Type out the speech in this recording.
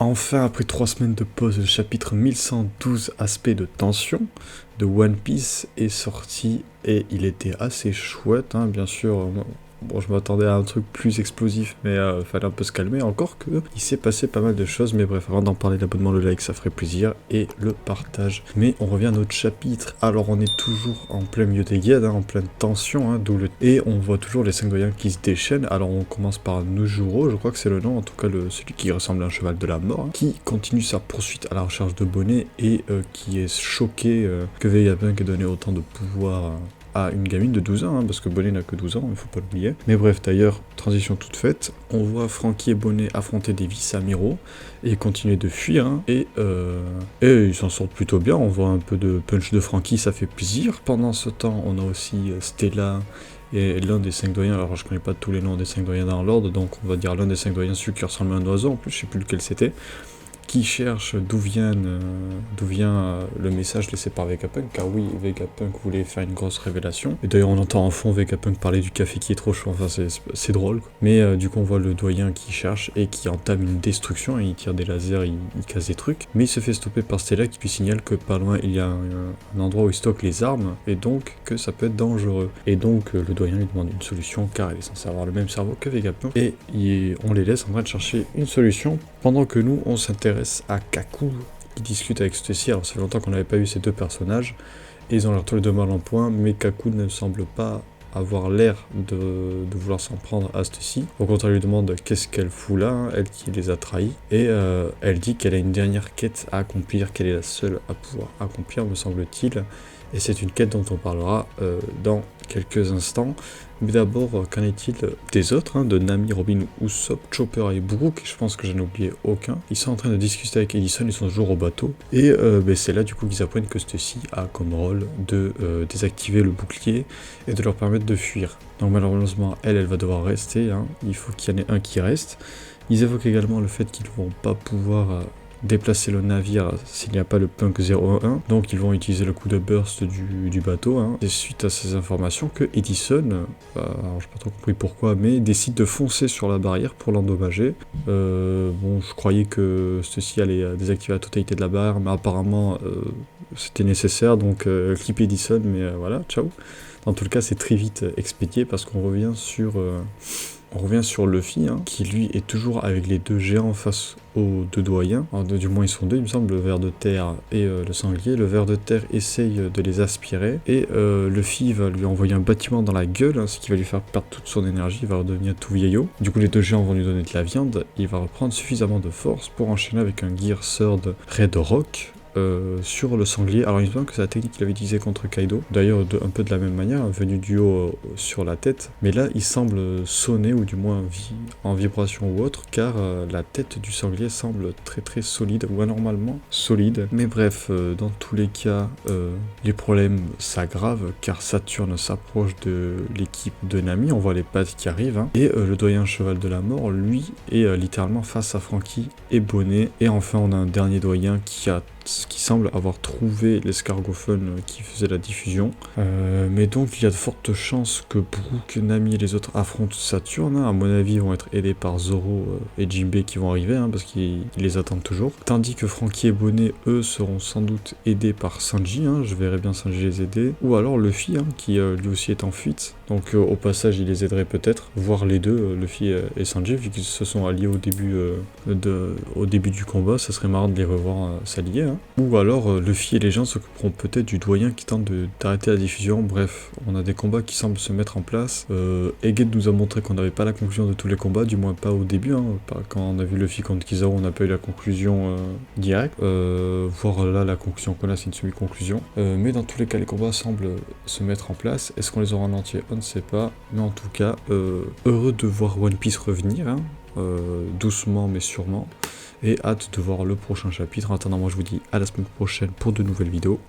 enfin, après 3 semaines de pause, le chapitre 1112 aspects de tension de One Piece est sorti et il était assez chouette, hein, bien sûr. Bon, je m'attendais à un truc plus explosif, mais fallait un peu se calmer. Encore que il s'est passé pas mal de choses, mais bref, avant d'en parler, l'abonnement, le like, ça ferait plaisir, et le partage. Mais on revient à notre chapitre. Alors, on est toujours en plein milieu des guides, hein, en pleine tension, hein, et on voit toujours les 5 doyens qui se déchaînent. Alors, on commence par Nojuro, je crois que c'est le nom, en tout cas celui qui ressemble à un cheval de la mort, hein, qui continue sa poursuite à la recherche de Bonnet et qui est choqué que Vegapunk ait donné autant de pouvoir à une gamine de 12 ans, hein, parce que Bonnet n'a que 12 ans, il faut pas l'oublier. Mais bref, d'ailleurs, transition toute faite, on voit Franky et Bonnet affronter des vice-amiraux et continuer de fuir, hein, et ils s'en sortent plutôt bien. On voit un peu de punch de Franky, ça fait plaisir. Pendant ce temps, on a aussi Stella et l'un des 5 doyens. Alors je connais pas tous les noms des 5 doyens dans l'ordre, donc on va dire l'un des 5 doyens, celui qui ressemble à un oiseau, en plus je sais plus lequel c'était, qui cherche d'où vient le message laissé par Vegapunk, car oui, Vegapunk voulait faire une grosse révélation. Et d'ailleurs, on entend en fond Vegapunk parler du café qui est trop chaud, enfin c'est drôle, quoi. Mais du coup, on voit le doyen qui cherche et qui entame une destruction, et il tire des lasers, il casse des trucs. Mais il se fait stopper par Stella qui lui signale que pas loin, il y a un endroit où il stocke les armes, et donc que ça peut être dangereux. Et donc, le doyen lui demande une solution, car elle est censée avoir le même cerveau que Vegapunk, et on les laisse en train de chercher une solution, pendant que nous, on s'intéresse à Kaku qui discute avec Stussy. Alors ça fait longtemps qu'on n'avait pas eu ces deux personnages et ils ont l'air tous les deux mal en point, mais Kaku ne semble pas avoir l'air de vouloir s'en prendre à Stussy. Au contraire, elle lui demande qu'est-ce qu'elle fout là, hein, elle qui les a trahis, et elle dit qu'elle a une dernière quête à accomplir, qu'elle est la seule à pouvoir accomplir, me semble-t-il, et c'est une quête dont on parlera dans quelques instants. Mais d'abord, qu'en est-il des autres, hein, de Nami, Robin, Usopp, Chopper et Brook? Je pense que j'en ai oublié aucun. Ils sont en train de discuter avec Edison, ils sont toujours au bateau. Et c'est là du coup qu'ils apprennent que Stussy a comme rôle de désactiver le bouclier et de leur permettre de fuir. Donc malheureusement, elle va devoir rester, hein. Il faut qu'il y en ait un qui reste. Ils évoquent également le fait qu'ils ne vont pas pouvoir déplacer le navire s'il n'y a pas le Punk 01, donc ils vont utiliser le coup de burst du bateau, hein. Et suite à ces informations que Edison, alors j'ai pas trop compris pourquoi, mais décide de foncer sur la barrière pour l'endommager. Bon, je croyais que ceci allait désactiver la totalité de la barrière, mais apparemment c'était nécessaire, donc clip Edison, mais voilà, ciao. Dans tout le cas, c'est très vite expédié parce qu'on revient sur Luffy, hein, qui lui est toujours avec les deux géants face aux deux doyens. Alors, du moins ils sont deux, il me semble, le ver de terre et le sanglier. Le ver de terre essaye de les aspirer et Luffy va lui envoyer un bâtiment dans la gueule, hein, ce qui va lui faire perdre toute son énergie, il va redevenir tout vieillot. Du coup les deux géants vont lui donner de la viande, il va reprendre suffisamment de force pour enchaîner avec un Gear Sword Red Rock sur le sanglier. Alors il me semble que c'est la technique qu'il avait utilisée contre Kaido, d'ailleurs un peu de la même manière, venu du haut sur la tête, mais là il semble sonner, ou du moins en vibration ou autre, car la tête du sanglier semble très très solide, ou anormalement solide. Mais bref, dans tous les cas, les problèmes s'aggravent, car Saturne s'approche de l'équipe de Nami, on voit les pattes qui arrivent, hein, et le doyen cheval de la mort, lui, est littéralement face à Franky et Bonnet, et enfin on a un dernier doyen qui semble avoir trouvé l'escargophone qui faisait la diffusion. Mais donc il y a de fortes chances que Brook, Nami et les autres affrontent Saturne, hein. À mon avis ils vont être aidés par Zoro et Jinbei qui vont arriver, hein, parce qu'ils les attendent toujours. Tandis que Franky et Bonnet, eux, seront sans doute aidés par Sanji, hein. Je verrai bien Sanji les aider. Ou alors Luffy, hein, qui lui aussi est en fuite. Donc au passage il les aiderait peut-être, voire les deux, Luffy et Sanji, vu qu'ils se sont alliés au début du combat. Ça serait marrant de les revoir s'allier, hein. Ou alors Luffy et les gens s'occuperont peut-être du doyen qui tente d'arrêter la diffusion. Bref, on a des combats qui semblent se mettre en place. Egghead nous a montré qu'on n'avait pas la conclusion de tous les combats, du moins pas au début, hein. Quand on a vu Luffy contre Kizaru, on n'a pas eu la conclusion directe. Voire là, la conclusion qu'on a, c'est une semi-conclusion. Mais dans tous les cas, les combats semblent se mettre en place. Est-ce qu'on les aura en entier? On ne sait pas. Mais en tout cas, heureux de voir One Piece revenir, hein. Doucement mais sûrement, et hâte de voir le prochain chapitre. En attendant, moi je vous dis à la semaine prochaine pour de nouvelles vidéos.